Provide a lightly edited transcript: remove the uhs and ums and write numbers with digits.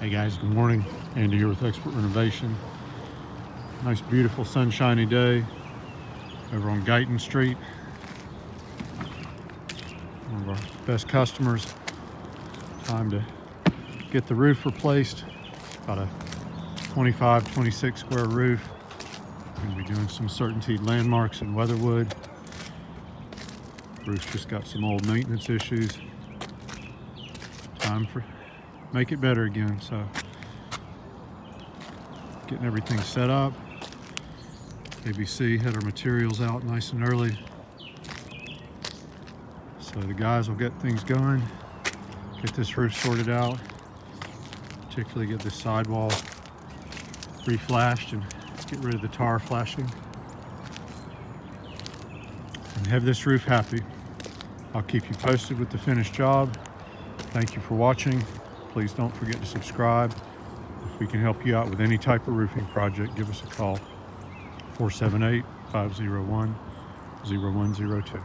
Hey guys, good morning. Andy here with Expert Renovation. Nice, beautiful, sunshiny day over on Guyton Street. One of our best customers. Time to get the roof replaced. About a 25, 26 square roof. Going to be doing some certainteed landmarks in weatherwood. Roof's just got some old maintenance issues. Time for make it better again. So getting everything set up. ABC had our materials out nice and early, so the guys will get things going, get this roof sorted out, particularly get this sidewall re-flashed and get rid of the tar flashing, and have this roof happy. I'll keep you posted with the finished job. Thank you for watching. Please don't forget to subscribe. If we can help you out with any type of roofing project, give us a call, 478-501-0102.